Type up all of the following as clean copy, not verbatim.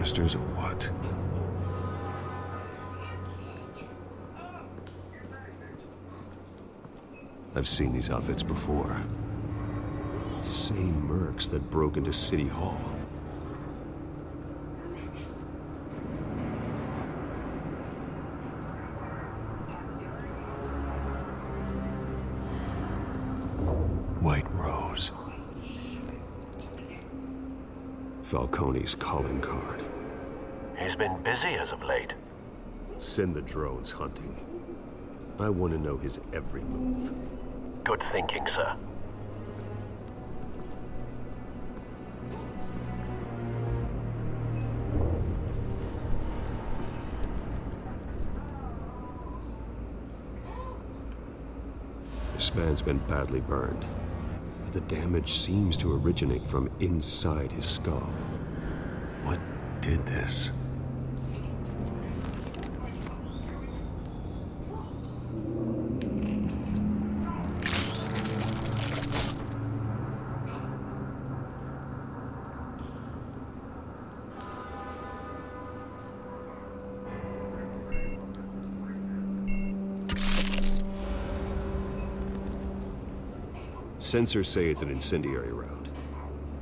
canisters or what? I've seen these outfits before. Same mercs that broke into City Hall. White Rose. Falcone's calling card. He's been busy as of late. Send the drones hunting. I want to know his every move. Good thinking, sir. This man's been badly burned. The damage seems to originate from inside his skull. What did this? Sensors say it's an incendiary round.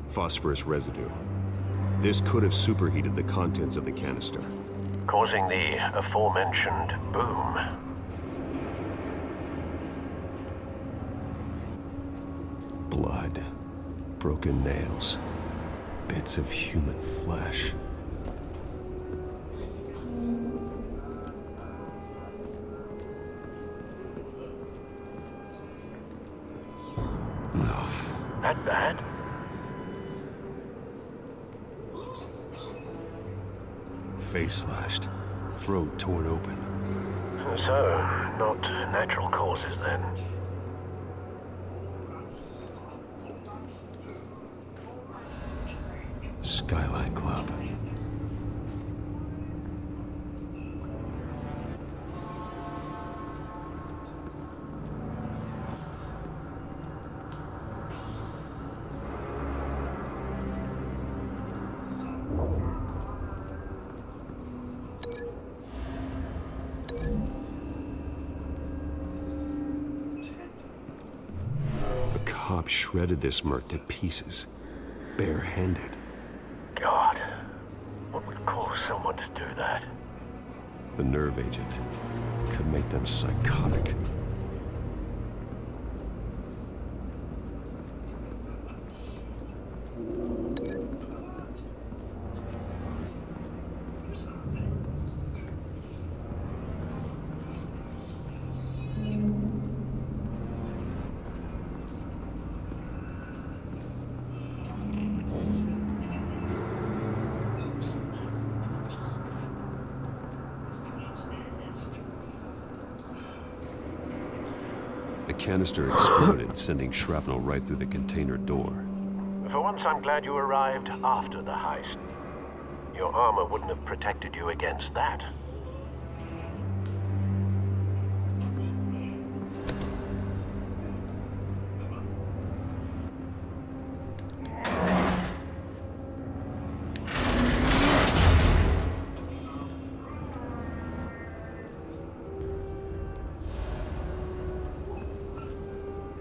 Phosphorus residue. This could have superheated the contents of the canister, Causing the aforementioned boom. Blood. Broken nails. Bits of human flesh. That bad? Face slashed. Throat torn open. So, not natural causes then. Skyline Club. Cop shredded this merc to pieces, barehanded. God, what would cause someone to do that? The nerve agent could make them psychotic. The canister exploded, sending shrapnel right through the container door. For once, I'm glad you arrived after the heist. Your armor wouldn't have protected you against that.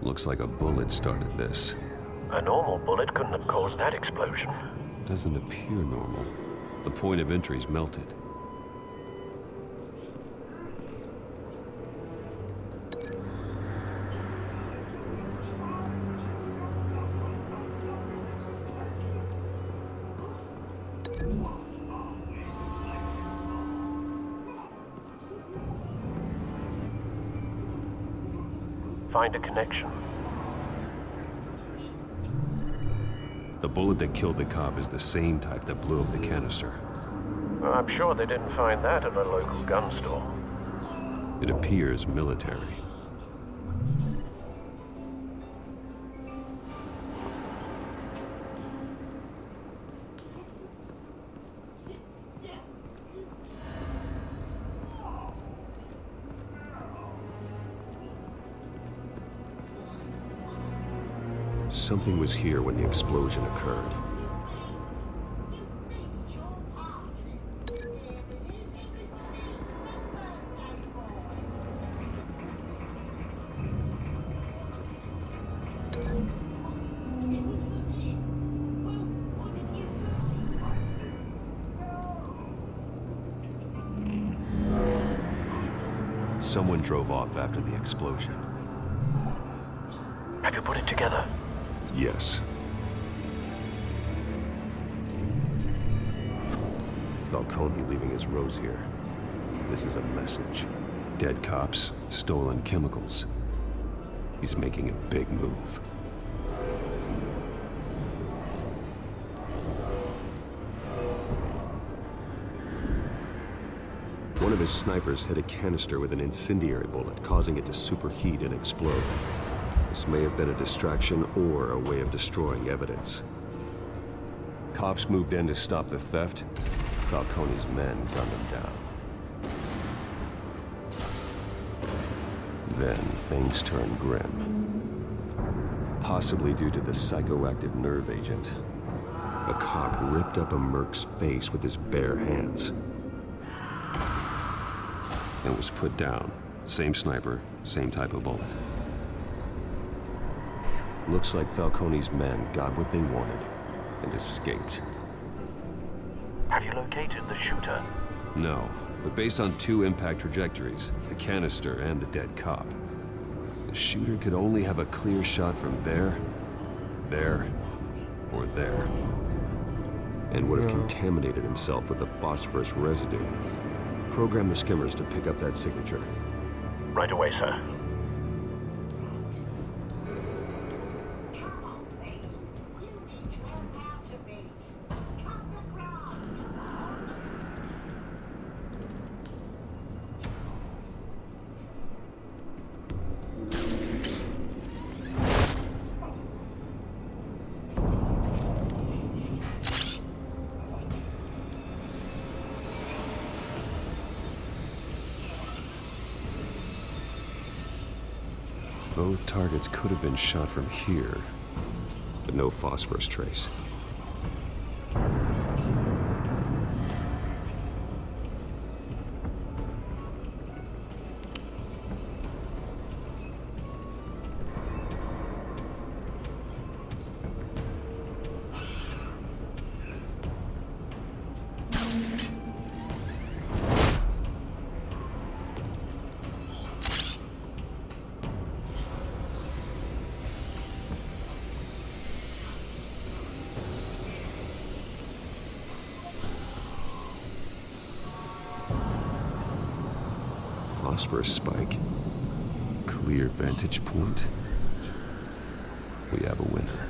Looks like a bullet started this. A normal bullet couldn't have caused that explosion. Doesn't appear normal. The point of entry's melted. Find a connection. The bullet that killed the cop is the same type that blew up the canister. I'm sure they didn't find that at a local gun store. It appears military. Something was here when the explosion occurred. someone drove off after the explosion. Have you put it together? Yes. Falcone leaving his rose here. This is a message. Dead cops, stolen chemicals. He's making a big move. One of his snipers hit a canister with an incendiary bullet, causing it to superheat and explode. This may have been a distraction or a way of destroying evidence. Cops moved in to stop the theft. Falcone's men gunned him down. Then things turned grim. Possibly due to the psychoactive nerve agent. A cop ripped up a merc's face with his bare hands. And was put down. Same sniper, same type of bullet. Looks like Falcone's men got what they wanted and escaped. Have you located the shooter? No, but based on two impact trajectories, the canister and the dead cop, the shooter could only have a clear shot from there, or there, and would have contaminated himself with the phosphorus residue. Program the skimmers to pick up that signature. Right away, sir. Both targets could have been shot from here, but no phosphorus trace. Phosphorus spike. Clear vantage point. We have a winner.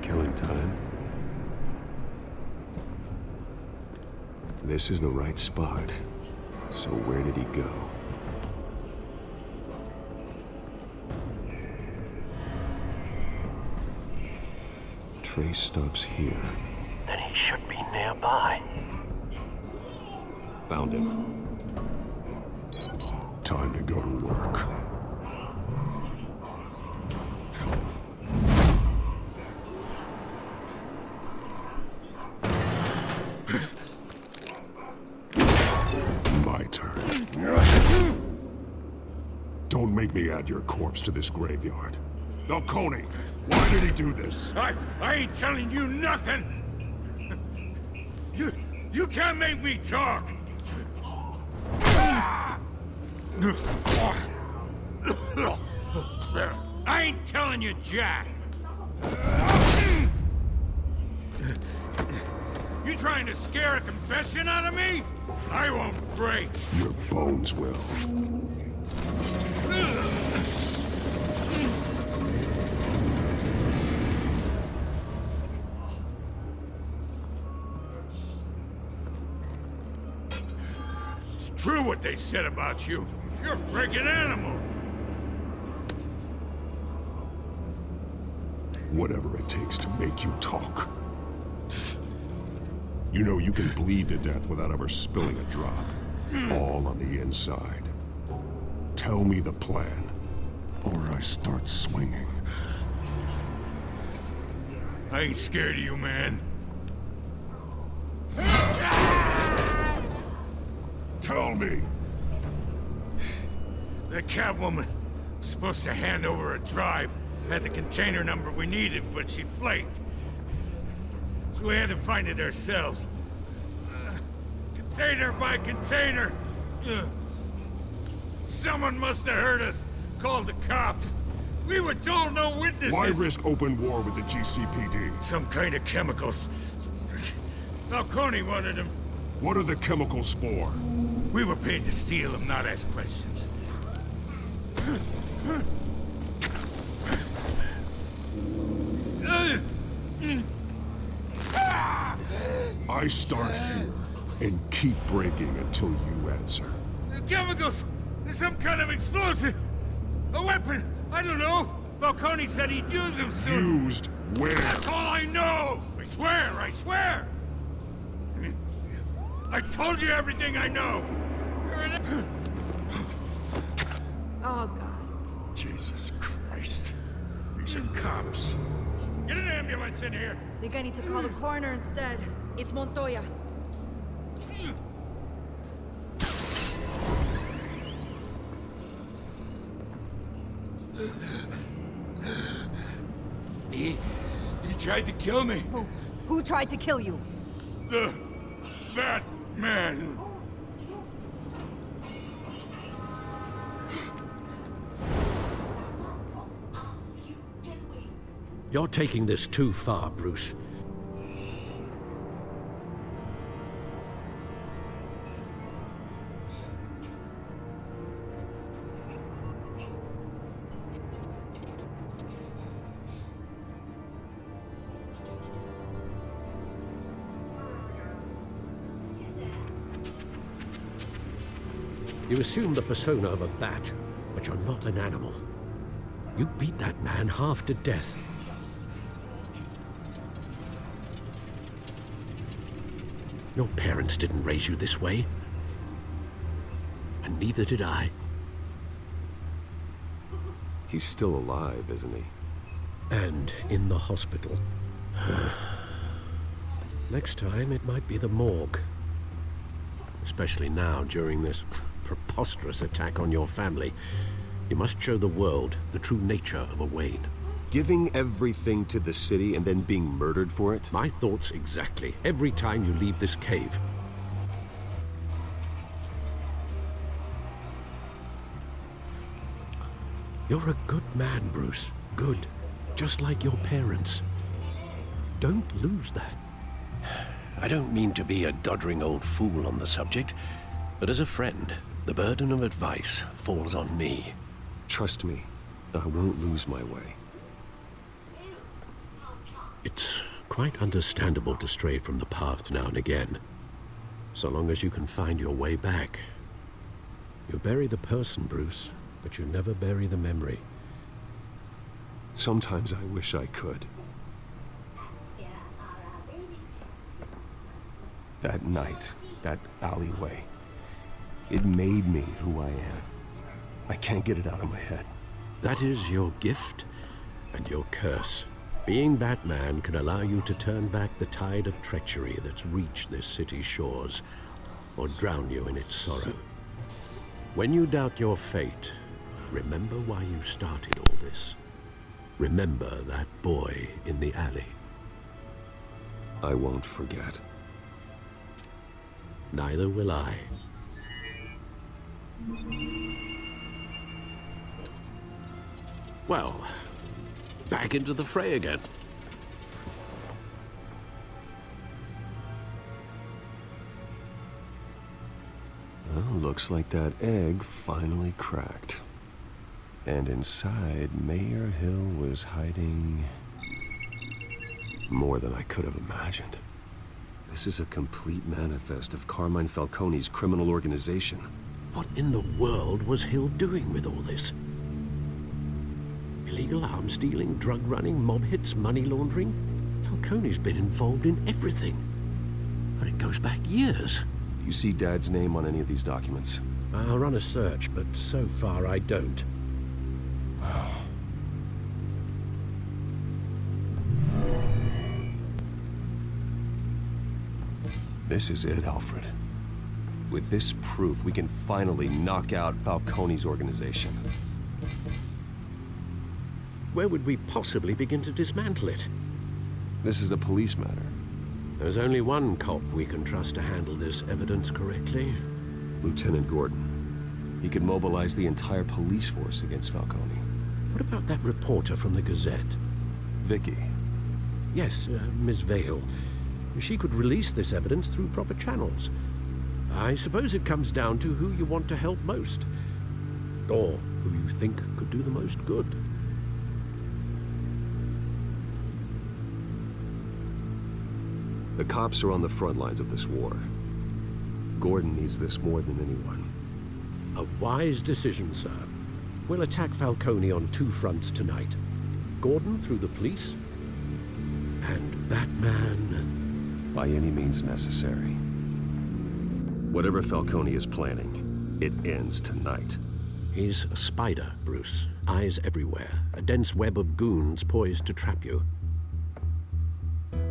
Killing time. This is the right spot. So where did he go? Trace stops here. Then he should be nearby. Found him. Time to go to work. My turn. Don't make me add your corpse to this graveyard. Falcone, why did he do this? I ain't telling you nothing! You can't make me talk! I ain't telling you jack! You trying to scare a confession out of me? I won't break! Your bones will. True what they said about you. You're a freaking animal. Whatever it takes to make you talk. You know you can bleed to death without ever spilling a drop. All on the inside. Tell me the plan, or I start swinging. I ain't scared of you, man. Tell me! That Catwoman Supposed to hand over a drive. Had the container number we needed, but she flaked. So we had to find it ourselves. Container by container. Someone must have heard us. Called the cops. We were told no witnesses. Why risk open war with the GCPD? Some kind of chemicals. Falcone wanted them. What are the chemicals for? We were paid to steal them, not ask questions. I start here and keep breaking until you answer. The chemicals! There's some kind of explosive! A weapon! I don't know! Falcone said he'd use them soon! Used where? That's all I know! I swear, I swear! I told you everything I know! Oh, God. Jesus Christ. These are cops. Get an ambulance in here! Think I need to call the coroner instead. It's Montoya. He tried to kill me. Who tried to kill you? That man. You're taking this too far, Bruce. You assume the persona of a bat, but you're not an animal. You beat that man half to death. Your parents didn't raise you this way. And neither did I. He's still alive, isn't he? And in the hospital. Next time, it might be the morgue. Especially now, during this preposterous attack on your family. You must show the world the true nature of a Wayne. Giving everything to the city and then being murdered for it? My thoughts exactly. Every time you leave this cave. You're a good man, Bruce. Good. Just like your parents. Don't lose that. I don't mean to be a doddering old fool on the subject, but as a friend, the burden of advice falls on me. Trust me, I won't lose my way. It's quite understandable to stray from the path now and again, so long as you can find your way back. You bury the person, Bruce, but you never bury the memory. Sometimes I wish I could. That night, that alleyway, it made me who I am. I can't get it out of my head. That is your gift and your curse. Being Batman can allow you to turn back the tide of treachery that's reached this city's shores, or drown you in its sorrow. When you doubt your fate, remember why you started all this. Remember that boy in the alley. I won't forget. Neither will I. Well, back into the fray again. Well, looks like that egg finally cracked. And inside, Mayor Hill was hiding more than I could have imagined. This is a complete manifest of Carmine Falcone's criminal organization. What in the world was Hill doing with all this? Illegal arms dealing, drug running, mob hits, money laundering? Falcone's been involved in everything. And it goes back years. Do you see Dad's name on any of these documents? I'll run a search, but so far I don't. This is it, Alfred. With this proof, we can finally knock out Falcone's organization. where would we possibly begin to dismantle it? This is a police matter. There's only one cop we can trust to handle this evidence correctly. Lieutenant Gordon. He could mobilize the entire police force against Falcone. What about that reporter from the Gazette? Vicky. Yes, Miss Vale. She could release this evidence through proper channels. I suppose it comes down to who you want to help most. Or who you think could do the most good. The cops are on the front lines of this war. Gordon needs this more than anyone. A wise decision, sir. We'll attack Falcone on two fronts tonight. Gordon through the police, and Batman... by any means necessary. Whatever Falcone is planning, it ends tonight. He's a spider, Bruce. Eyes everywhere. A dense web of goons poised to trap you.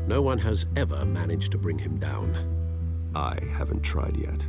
No one has ever managed to bring him down. I haven't tried yet.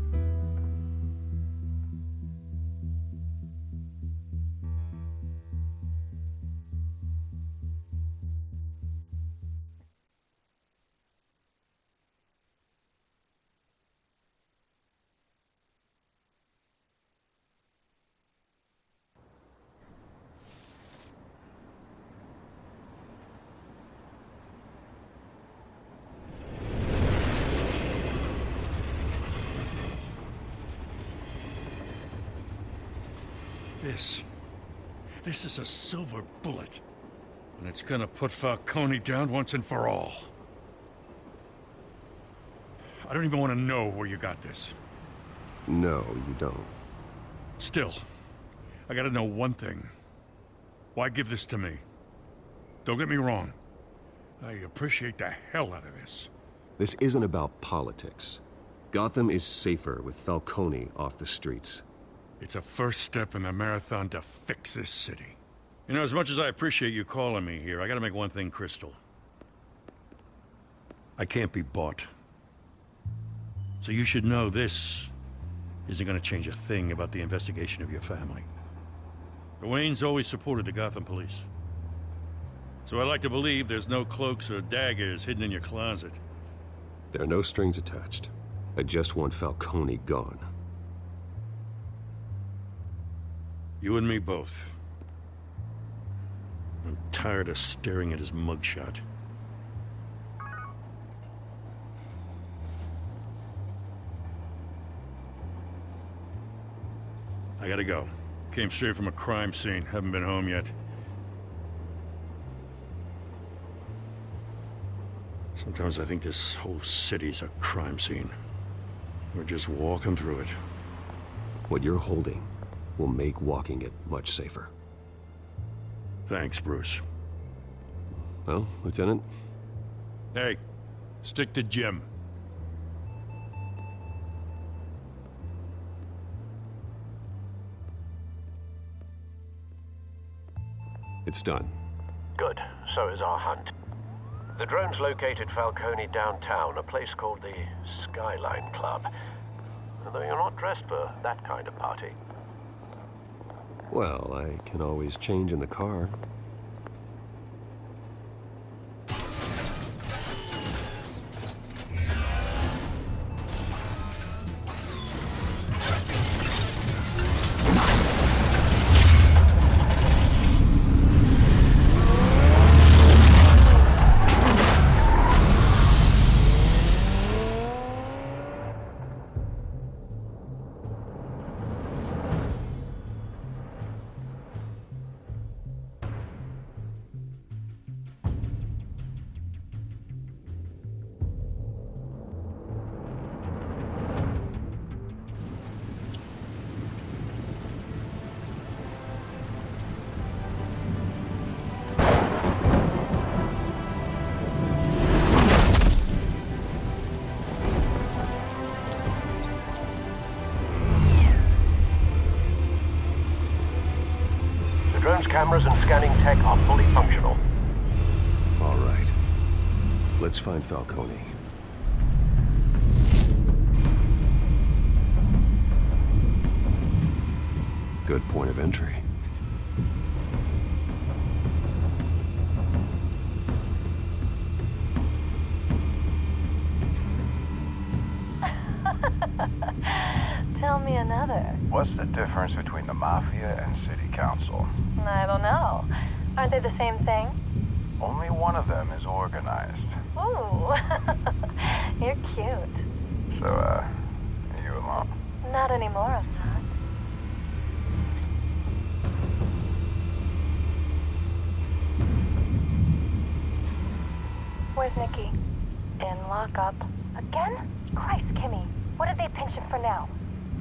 This is a silver bullet. And it's gonna put Falcone down once and for all. I don't even want to know where you got this. No, you don't. Still, I gotta know one thing. Why give this to me? Don't get me wrong. I appreciate the hell out of this. This isn't about politics. Gotham is safer with Falcone off the streets. It's a first step in the marathon to fix this city. You know, as much as I appreciate you calling me here, I gotta make one thing crystal. I can't be bought. So you should know this isn't gonna change a thing about the investigation of your family. The Waynes always supported the Gotham police. So I like to believe there's no cloaks or daggers hidden in your closet. There are no strings attached. I just want Falcone gone. You and me both. I'm tired of staring at his mugshot. I gotta go. Came straight from a crime scene. Haven't been home yet. Sometimes I think this whole city's a crime scene. We're just walking through it. What you're holding will make walking it much safer. Thanks, Bruce. Well, Lieutenant? Hey, stick to Jim. It's done. Good. So is our hunt. The drones located Falcone downtown, a place called the Skyline Club. Although you're not dressed for that kind of party. Well, I can always change in the car. Drone's cameras and scanning tech are fully functional. All right. Let's find Falcone. Good point of entry. Tell me another. What's the difference between the Mafia and City Council? I don't know. Aren't they the same thing? Only one of them is organized. Ooh. You're cute. So, are you alone? Not anymore, I'm not. Where's Nikki? In lockup. Again? Christ, Kimmy. What did they pinch him for now?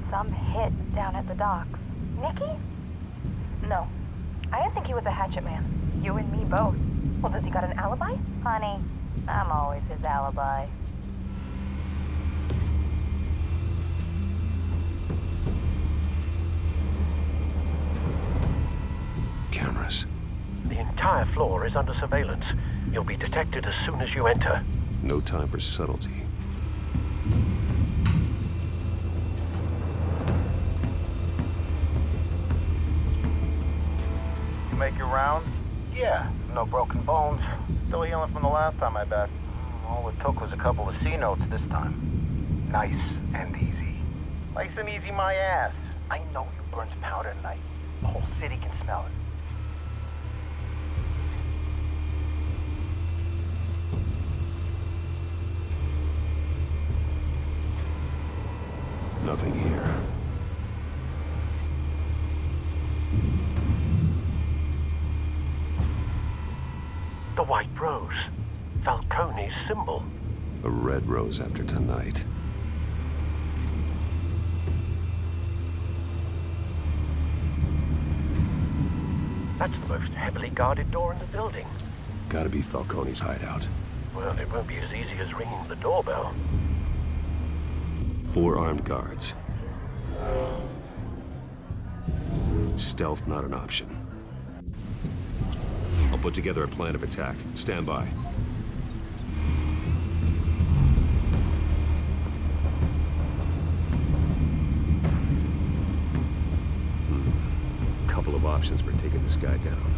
Some hit down at the docks. Nikki? No. I didn't think he was a hatchet man. You and me both. Well, does he got an alibi? Honey, I'm always his alibi. Cameras. The entire floor is under surveillance. You'll be detected as soon as you enter. No time for subtlety. You make your rounds? Yeah, no broken bones. Still healing from the last time I bet. All it took was a couple of C notes this time. Nice and easy. Nice and easy my ass. I know you burned powder tonight. The whole city can smell it. Nothing here. The White Rose. Falcone's symbol. A red rose after tonight. That's the most heavily guarded door in the building. Gotta be Falcone's hideout. Well, it won't be as easy as ringing the doorbell. 4 armed guards. Stealth not an option. I'll put together a plan of attack. Stand by. Couple of options for taking this guy down.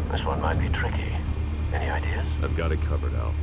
This one might be tricky. Any ideas? I've got it covered, Al.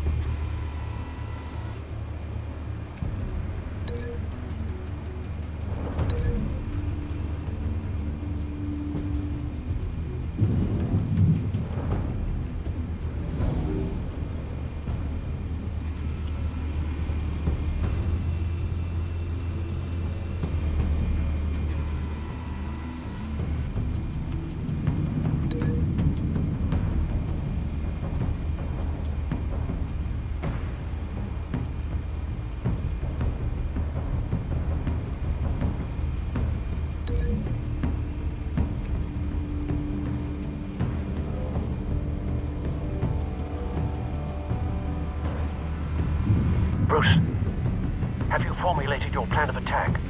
formulated your plan of attack?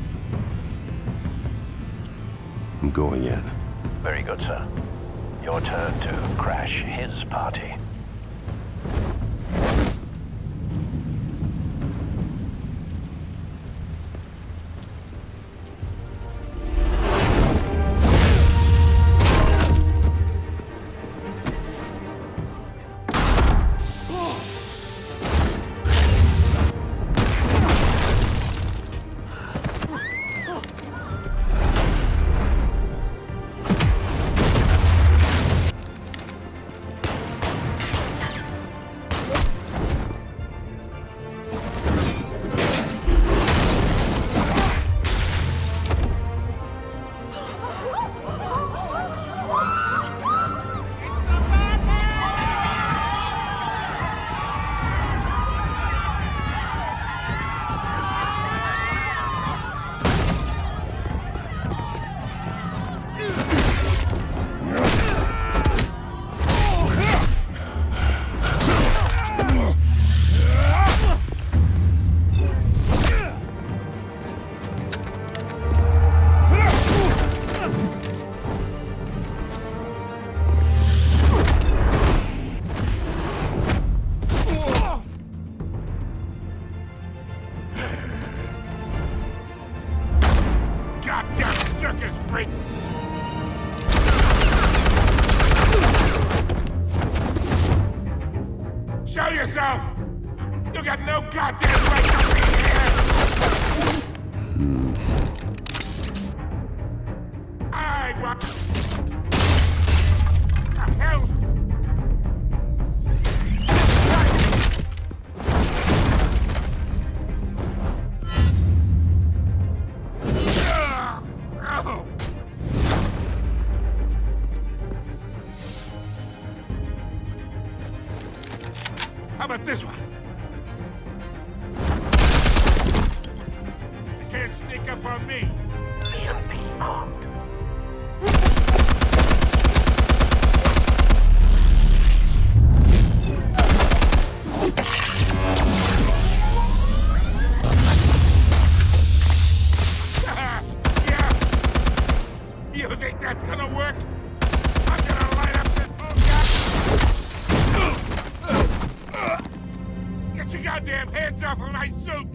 I'm going in. Very good, sir. Your turn to crash his party. Show yourself! You got no goddamn right to be here! I want... The hell? How about this one? You can't sneak up on me. EMP armed. Yeah. You think that's gonna work? I'm gonna light up this Get your goddamn hands off of my suit!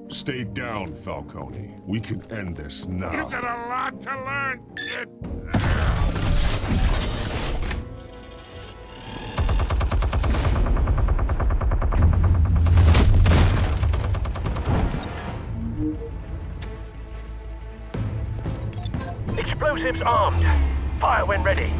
Stay down, Falcone. We can end this now. You got a lot to learn, kid. Explosives armed. Fire when ready.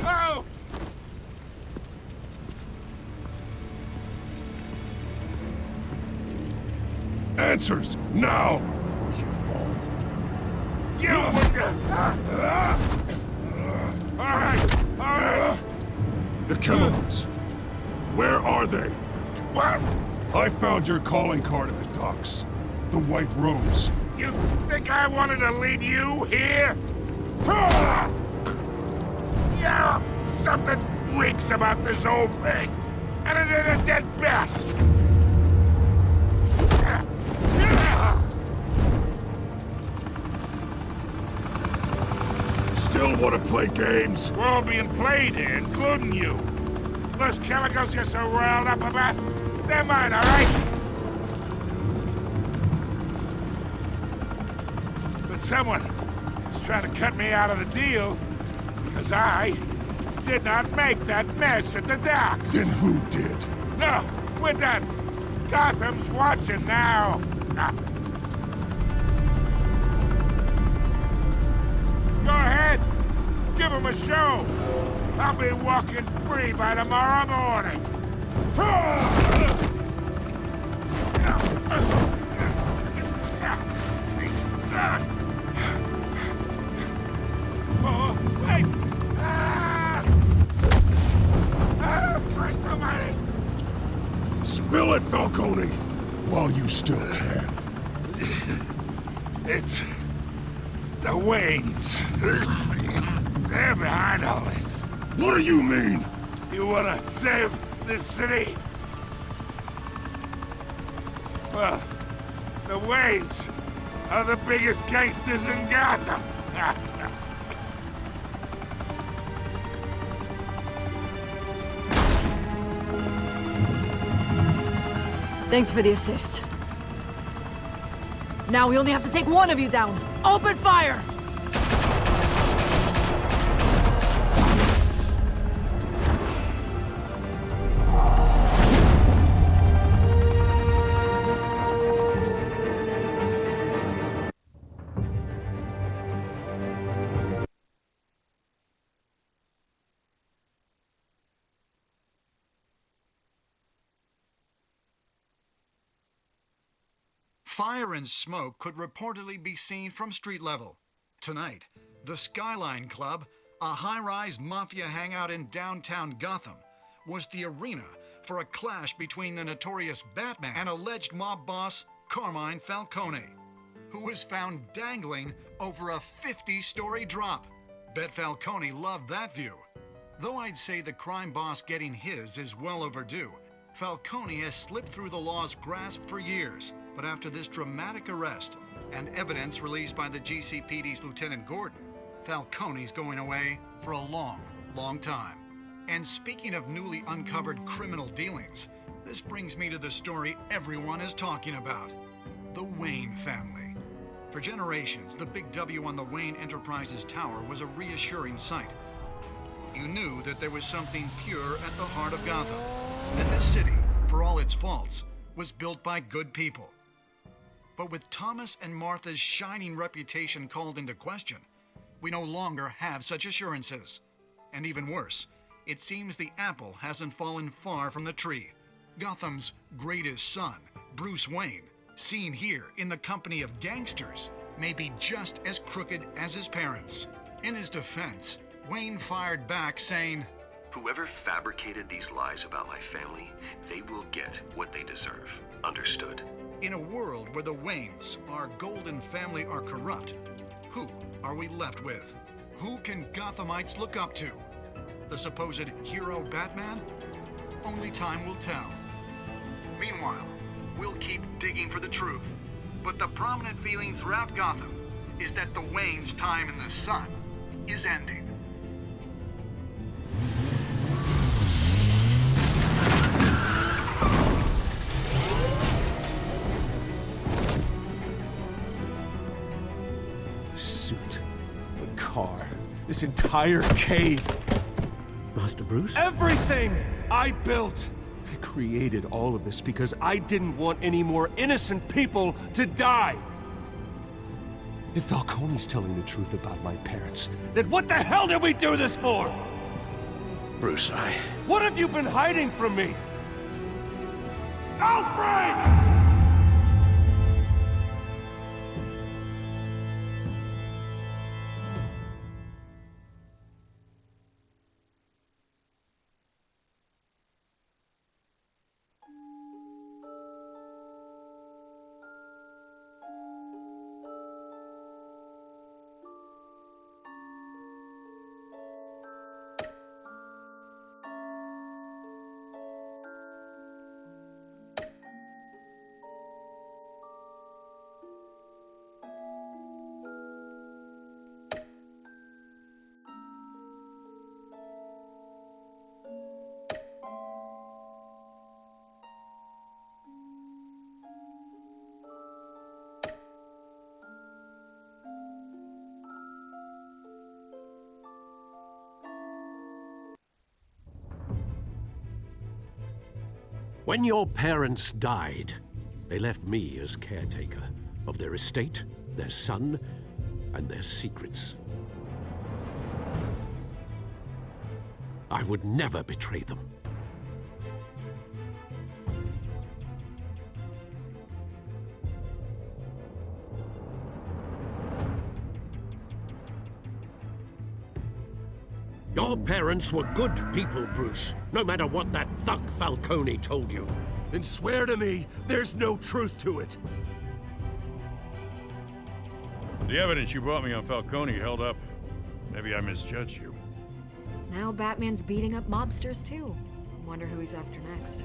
Oh! Answers, now! Or you fall. You All right. The chemicals. Where are they? What? I found your calling card at the docks. The White Rose. You think I wanted to lead you here? Yeah, something reeks about this whole thing. And it is a dead bat. Still want to play games? We're all being played here, including you. Those chemicals you're so riled up about, they're mine, all right? But someone is trying to cut me out of the deal because I did not make that mess at the docks. Then who did? No, we're done. Gotham's watching now. Go ahead. Give him a show. I'll be walking free by tomorrow morning. while you still can. It's the Waynes. They're behind all this. What do you mean? You wanna save this city? Well, the Waynes are the biggest gangsters in Gotham. Thanks for the assist. Now we only have to take one of you down. Open fire! Fire and smoke could reportedly be seen from street level. Tonight, the Skyline Club, a high-rise mafia hangout in downtown Gotham, was the arena for a clash between the notorious Batman and alleged mob boss Carmine Falcone, who was found dangling over a 50-story drop. Bet Falcone loved that view. Though I'd say the crime boss getting his is well overdue, Falcone has slipped through the law's grasp for years. But after this dramatic arrest and evidence released by the GCPD's Lieutenant Gordon, Falcone's going away for a long, long time. And speaking of newly uncovered criminal dealings, this brings me to the story everyone is talking about: the Wayne family. For generations, the big W on the Wayne Enterprises Tower was a reassuring sight. You knew that there was something pure at the heart of Gotham, that this city, for all its faults, was built by good people. But with Thomas and Martha's shining reputation called into question, we no longer have such assurances. And even worse, it seems the apple hasn't fallen far from the tree. Gotham's greatest son, Bruce Wayne, seen here in the company of gangsters, may be just as crooked as his parents. In his defense, Wayne fired back saying, "Whoever fabricated these lies about my family, they will get what they deserve. Understood?" In a world where the Waynes, our golden family, are corrupt, who are we left with? Who can Gothamites look up to? The supposed hero Batman? Only time will tell. Meanwhile, we'll keep digging for the truth. But the prominent feeling throughout Gotham is that the Waynes' time in the sun is ending. Car, this entire cave. Master Bruce? Everything I built. I created all of this because I didn't want any more innocent people to die. If Falcone's telling the truth about my parents, then what the hell did we do this for? Bruce, What have you been hiding from me? Alfred! When your parents died, they left me as caretaker of their estate, their son, and their secrets. I would never betray them. Your parents were good people, Bruce, no matter what that thug Falcone told you. Then swear to me there's no truth to it. The evidence you brought me on Falcone held up. Maybe I misjudged you. Now Batman's beating up mobsters too. Wonder who he's after next.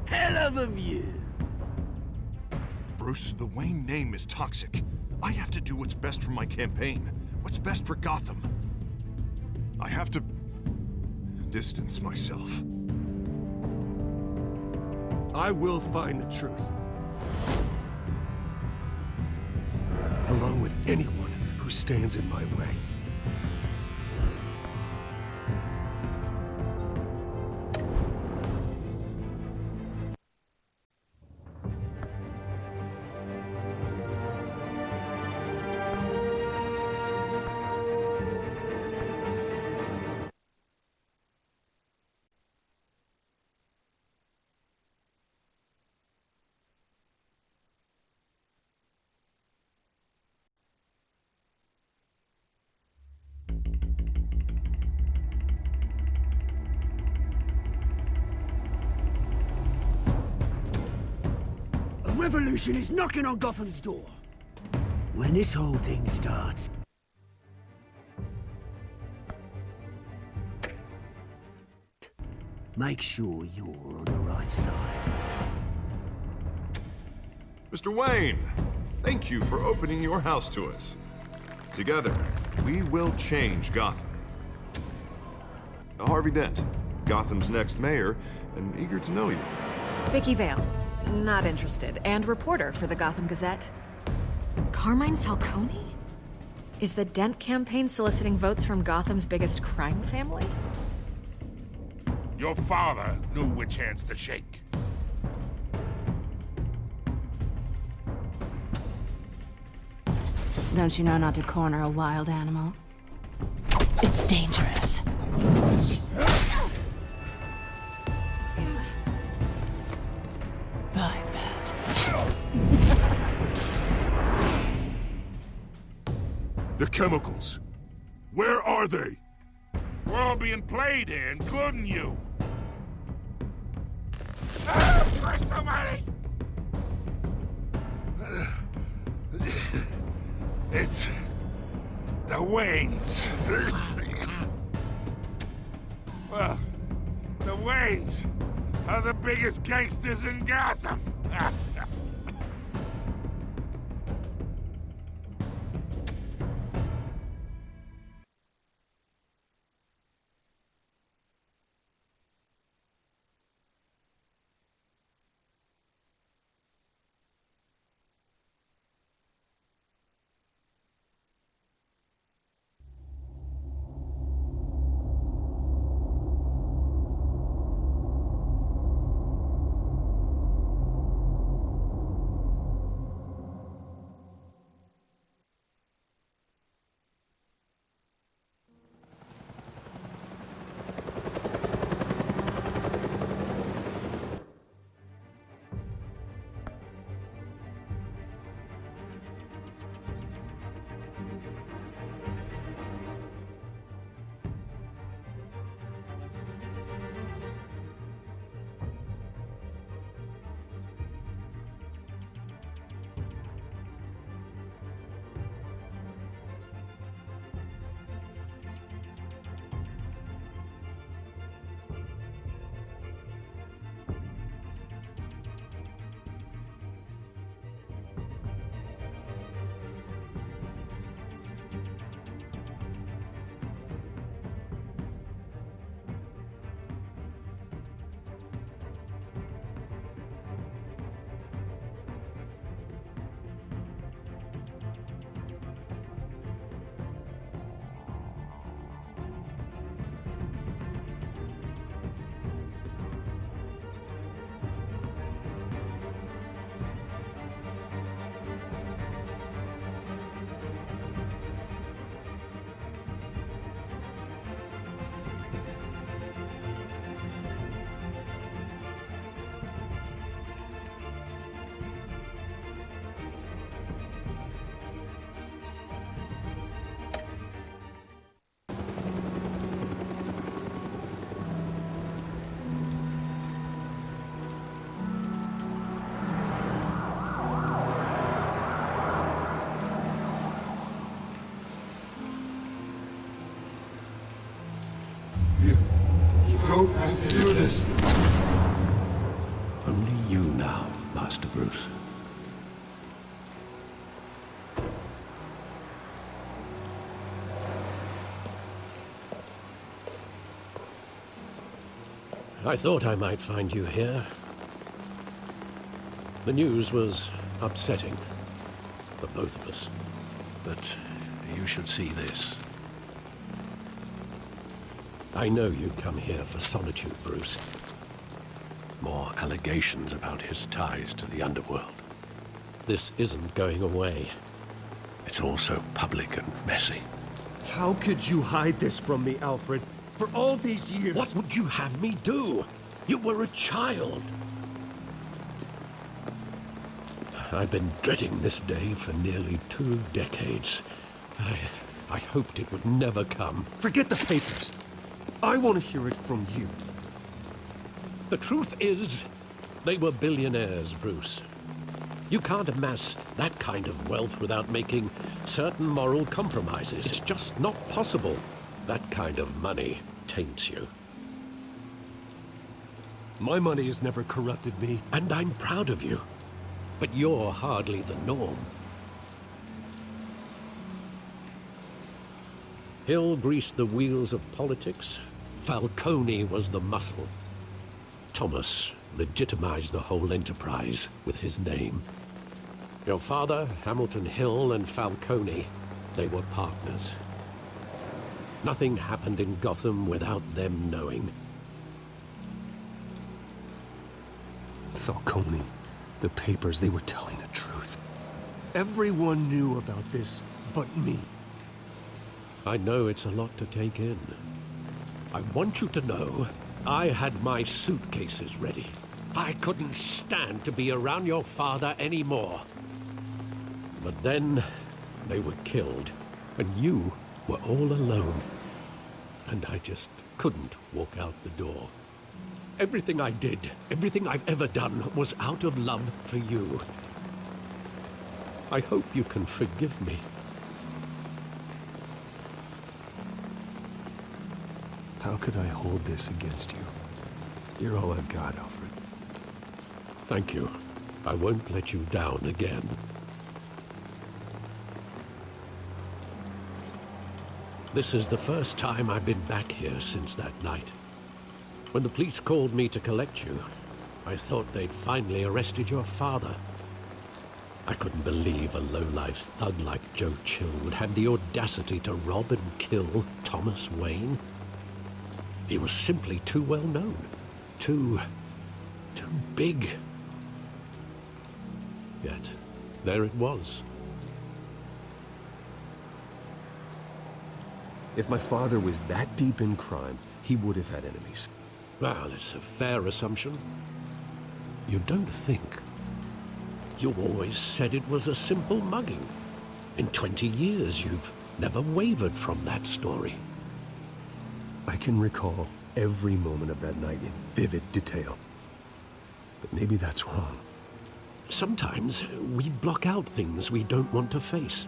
Hell of a view. Bruce, the Wayne name is toxic. I have to do what's best for my campaign. What's best for Gotham. I have to distance myself. I will find the truth. Along with anyone who stands in my way. A revolution is knocking on Gotham's door. When this whole thing starts... make sure you're on the right side. Mr. Wayne, thank you for opening your house to us. Together, we will change Gotham. Harvey Dent, Gotham's next mayor, and eager to know you. Vicky Vale. Not interested. And reporter for the Gotham Gazette. Carmine Falcone? Is the Dent campaign soliciting votes from Gotham's biggest crime family? Your father knew which hands to shake. Don't you know not to corner a wild animal? It's dangerous. I bet. The chemicals. Where are they? We're all being played here, including you. Christ almighty! It's the Waynes. Well, the Waynes are the biggest gangsters in Gotham. this? Only you now, Master Bruce. I thought I might find you here. The news was upsetting for both of us, but you should see this. I know you'd come here for solitude, Bruce. More allegations about his ties to the underworld. This isn't going away. It's all so public and messy. How could you hide this from me, Alfred? For all these years... What would you have me do? You were a child. I've been dreading this day for nearly 2 decades. I hoped it would never come. Forget the papers. I want to hear it from you. The truth is, they were billionaires, Bruce. You can't amass that kind of wealth without making certain moral compromises. It's just not possible. That kind of money taints you. My money has never corrupted me. And I'm proud of you. But you're hardly the norm. Hill greased the wheels of politics. Falcone was the muscle. Thomas legitimized the whole enterprise with his name. Your father, Hamilton Hill, and Falcone, they were partners. Nothing happened in Gotham without them knowing. Falcone, the papers, they were telling the truth. Everyone knew about this but me. I know it's a lot to take in. I want you to know I had my suitcases ready. I couldn't stand to be around your father anymore. But then they were killed, and you were all alone. And I just couldn't walk out the door. Everything I did, everything I've ever done, was out of love for you. I hope you can forgive me. How could I hold this against you? You're all I've got, Alfred. Thank you. I won't let you down again. This is the first time I've been back here since that night. When the police called me to collect you, I thought they'd finally arrested your father. I couldn't believe a low-life thug like Joe Chill would have the audacity to rob and kill Thomas Wayne. He was simply too well known. Too big. Yet, there it was. If my father was that deep in crime, he would have had enemies. Well, it's a fair assumption. You don't think. You always said it was a simple mugging. In 20 years, you've never wavered from that story. I can recall every moment of that night in vivid detail. But maybe that's wrong. Sometimes we block out things we don't want to face.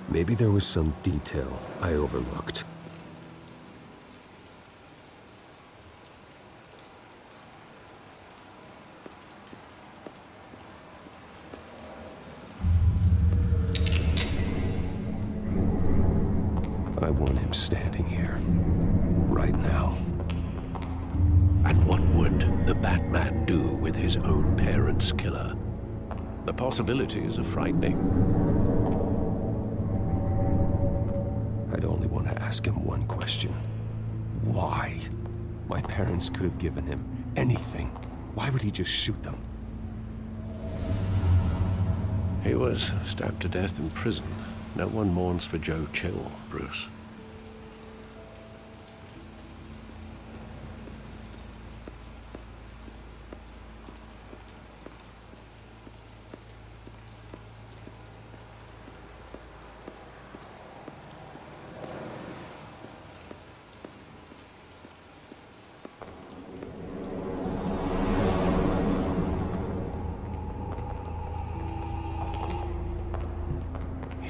Maybe there was some detail I overlooked. I want him standing here, right now. And what would the Batman do with his own parents' killer? The possibilities are frightening. I'd only want to ask him one question. Why? My parents could have given him anything. Why would he just shoot them? He was stabbed to death in prison. No one mourns for Joe Chill, Bruce.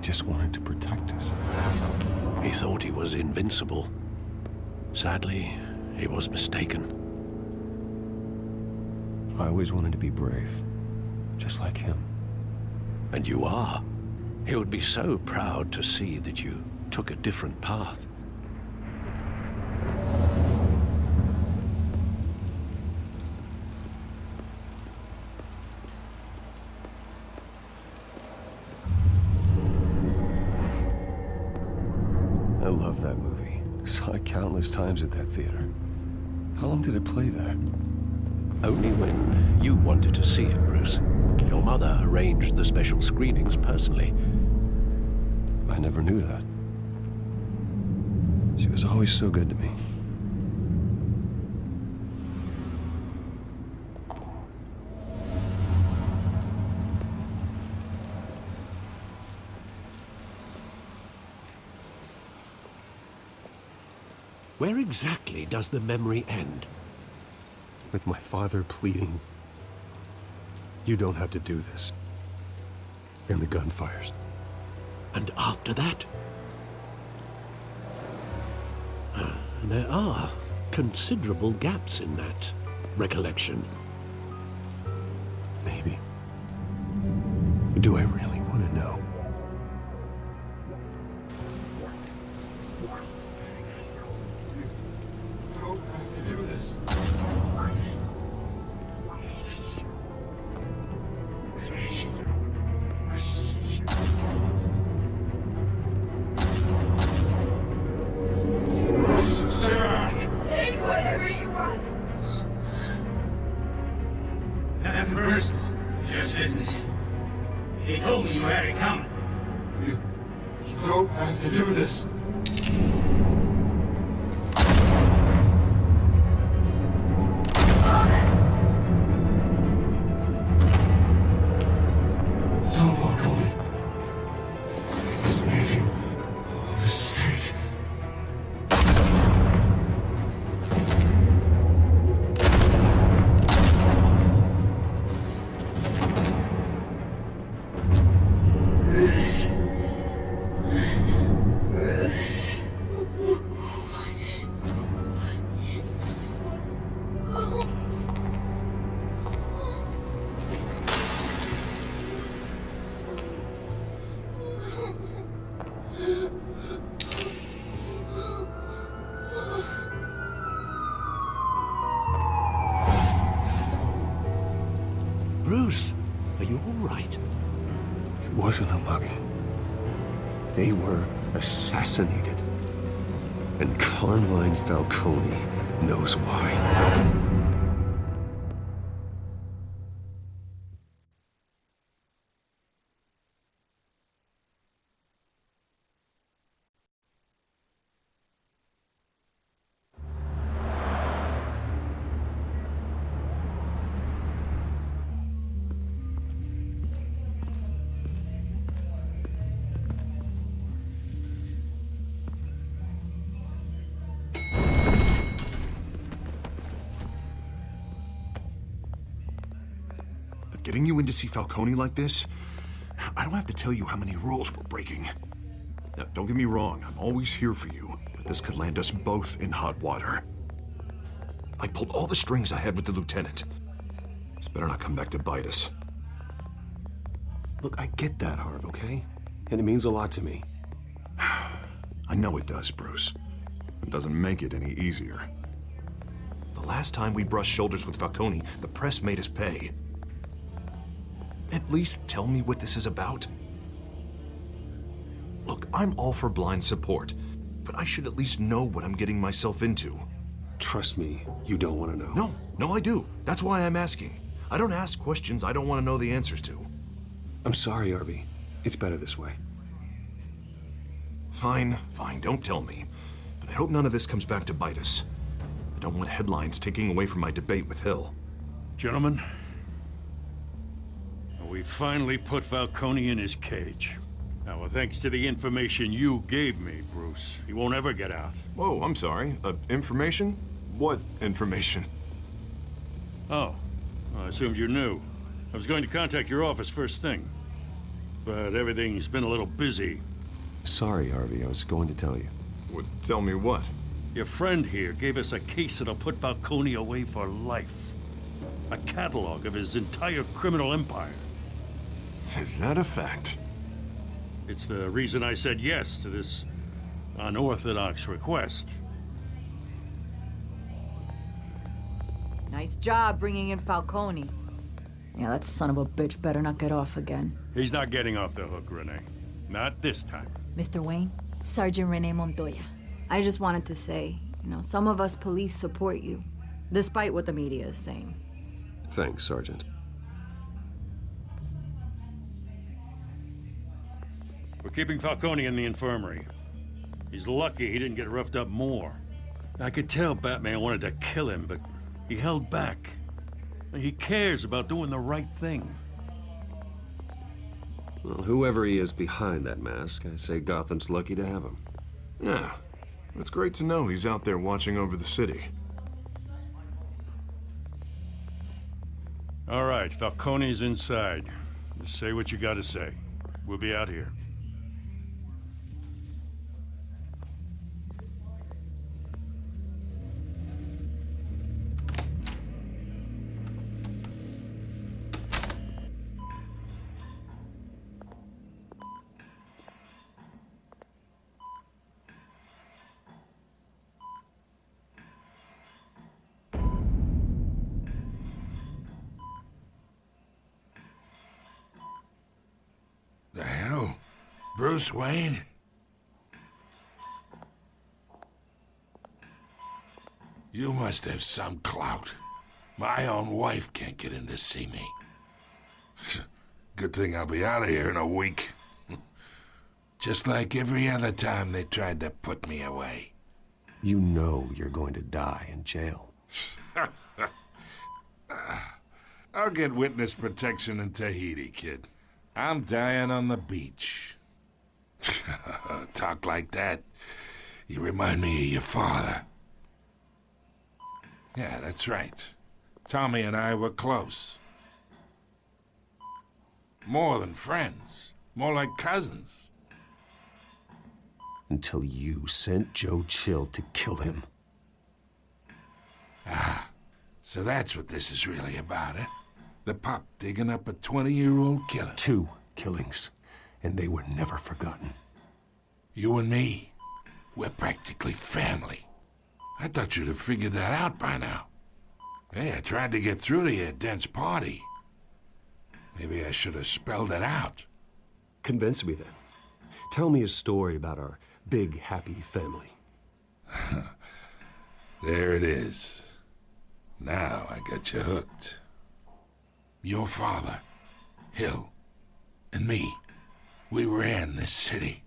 Just wanted to protect us. He thought he was invincible. Sadly, he was mistaken. I always wanted to be brave, just like him. And you are. He would be so proud to see that you took a different path. I love that movie. Saw it countless times at that theater. How long did it play there? Only when you wanted to see it, Bruce. Your mother arranged the special screenings personally. I never knew that. She was always so good to me. Where exactly does the memory end? With my father pleading, "You don't have to do this." And the gun fires. And after that? There are considerable gaps in that recollection. Maybe. Do I really want to know? Take whatever you want. Nothing personal, just business. He told me you had it coming. You don't have to do this. Don't walk on me. It's making a mistake. Bruce, are you all right? It wasn't a mug. They were assassinated. And Carmine Falcone knows why. Getting you in to see Falcone like this? I don't have to tell you how many rules we're breaking. Now, don't get me wrong, I'm always here for you, but this could land us both in hot water. I pulled all the strings I had with the lieutenant. This better not come back to bite us. Look, I get that, Harv, okay? And it means a lot to me. I know it does, Bruce. It doesn't make it any easier. The last time we brushed shoulders with Falcone, the press made us pay. At least tell me what this is about. Look, I'm all for blind support, but I should at least know what I'm getting myself into. Trust me, you don't want to know. No, I do. That's why I'm asking. I don't ask questions I don't want to know the answers to. I'm sorry, Harvey. It's better this way. Fine, don't tell me. But I hope none of this comes back to bite us. I don't want headlines taking away from my debate with Hill. Gentlemen, we finally put Falcone in his cage. Now, thanks to the information you gave me, Bruce, he won't ever get out. Whoa, I'm sorry. Information? What information? Oh, I assumed you knew. I was going to contact your office first thing, but everything's been a little busy. Sorry, Harvey. I was going to tell you. Would tell me what? Your friend here gave us a case that'll put Falcone away for life. A catalog of his entire criminal empire. Is that a fact? It's the reason I said yes to this unorthodox request. Nice job bringing in Falcone. Yeah, that son of a bitch better not get off again. He's not getting off the hook, Renee. Not this time. Mr. Wayne, Sergeant Renee Montoya. I just wanted to say, some of us police support you, despite what the media is saying. Thanks, Sergeant. We're keeping Falcone in the infirmary. He's lucky he didn't get roughed up more. I could tell Batman wanted to kill him, but he held back. He cares about doing the right thing. Well, whoever he is behind that mask, I say Gotham's lucky to have him. Yeah, it's great to know he's out there watching over the city. All right, Falcone's inside. Just say what you gotta say. We'll be out here. The hell? Bruce Wayne? You must have some clout. My own wife can't get in to see me. Good thing I'll be out of here in a week. Just like every other time they tried to put me away. You know you're going to die in jail. I'll get witness protection in Tahiti, kid. I'm dying on the beach. Talk like that. You remind me of your father. Yeah, that's right. Tommy and I were close. More than friends. More like cousins. Until you sent Joe Chill to kill him. Ah, so that's what this is really about, eh? The pup digging up a 20-year-old killer. 2 killings, and they were never forgotten. You and me, we're practically family. I thought you'd have figured that out by now. Hey, I tried to get through to your dense party. Maybe I should have spelled it out. Convince me then. Tell me a story about our big, happy family. There it is. Now I got you hooked. Your father, Hill, and me, we ran this city.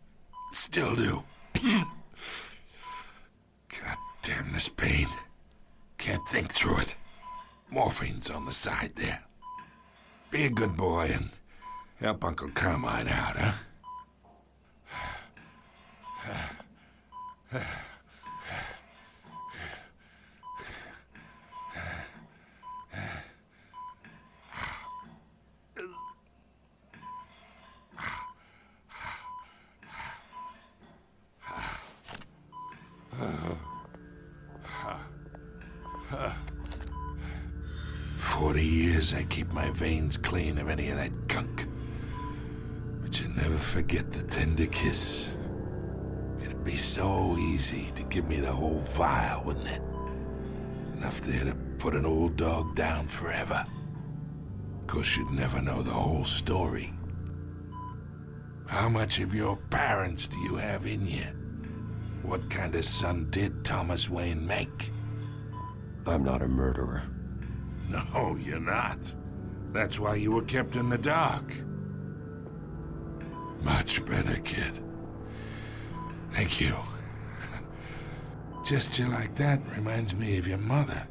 Still do. God damn this pain. Can't think through it. Morphine's on the side there. Be a good boy and help Uncle Carmine out, huh? I keep my veins clean of any of that gunk. But you never forget the tender kiss. It'd be so easy to give me the whole vial, wouldn't it? Enough there to put an old dog down forever. Of course, you'd never know the whole story. How much of your parents do you have in you? What kind of son did Thomas Wayne make? I'm not a murderer. No, you're not. That's why you were kept in the dark. Much better, kid. Thank you. Gesture like that reminds me of your mother.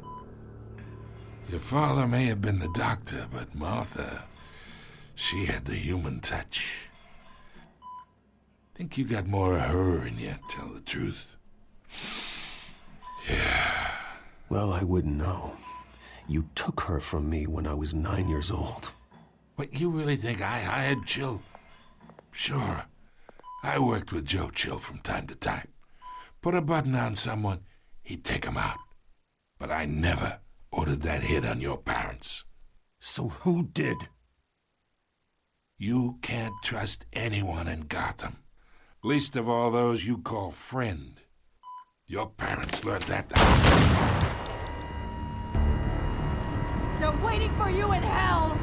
Your father may have been the doctor, but Martha, she had the human touch. Think you got more of her in you, tell the truth. Yeah. Well, I wouldn't know. You took her from me when I was 9 years old. What, you really think I hired Chill? Sure. I worked with Joe Chill from time to time. Put a button on someone, he'd take him out. But I never ordered that hit on your parents. So who did? You can't trust anyone in Gotham. Least of all those you call friend. Your parents learned that. They're waiting for you in hell!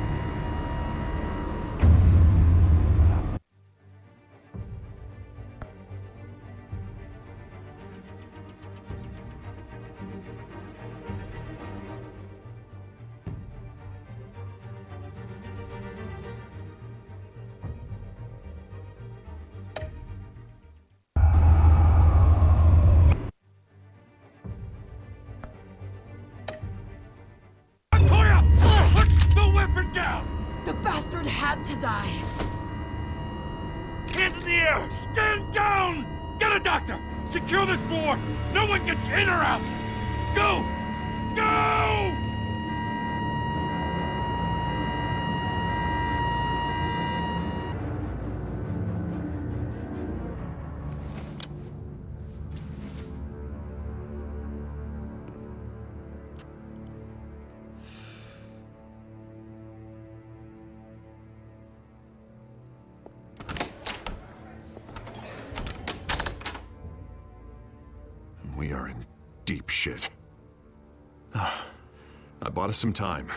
The bastard had to die. Hands in the air! Stand down! Get a doctor! Secure this floor! No one gets in or out! Go! Go! We are in deep shit. I bought us some time,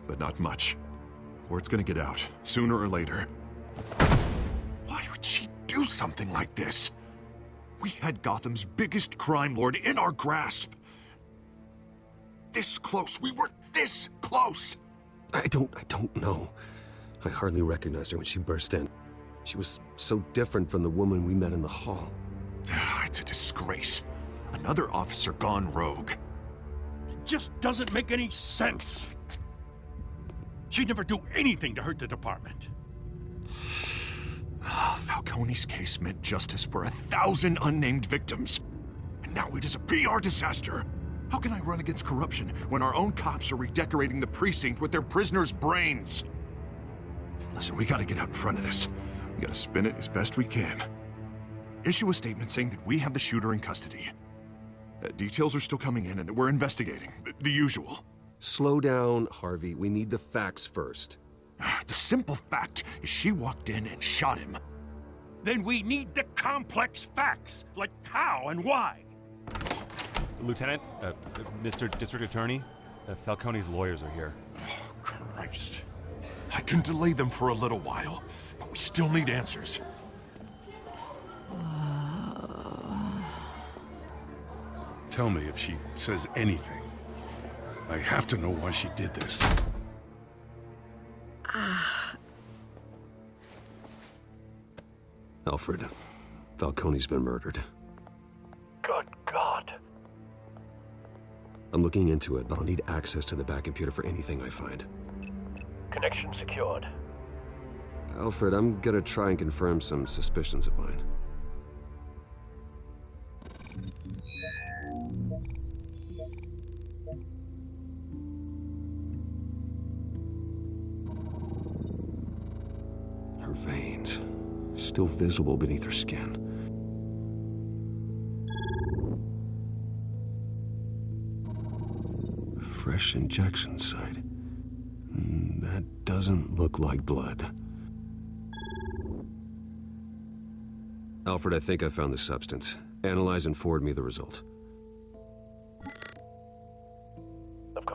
but not much. Word's gonna get out, sooner or later. Why would she do something like this? We had Gotham's biggest crime lord in our grasp. This close. We were this close. I don't know. I hardly recognized her when she burst in. She was so different from the woman we met in the hall. It's a disgrace. Another officer gone rogue. It just doesn't make any sense. She'd never do anything to hurt the department. Falcone's case meant justice for 1,000 unnamed victims. And now it is a PR disaster. How can I run against corruption when our own cops are redecorating the precinct with their prisoners' brains? Listen, we gotta get out in front of this. We gotta spin it as best we can. Issue a statement saying that we have the shooter in custody. Details are still coming in and that we're investigating. The usual. Slow down, Harvey. We need the facts first. The simple fact is she walked in and shot him. Then we need the complex facts, like how and why. Lieutenant, Mr. District Attorney, Falcone's lawyers are here. Oh, Christ. I can delay them for a little while, but we still need answers. Tell me if she says anything. I have to know why she did this. Alfred, Falcone's been murdered. Good God. I'm looking into it, but I'll need access to the back computer for anything I find. Connection secured. Alfred, I'm gonna try and confirm some suspicions of mine. Her veins, still visible beneath her skin. Fresh injection site. That doesn't look like blood. Alfred, I think I found the substance. Analyze and forward me the result.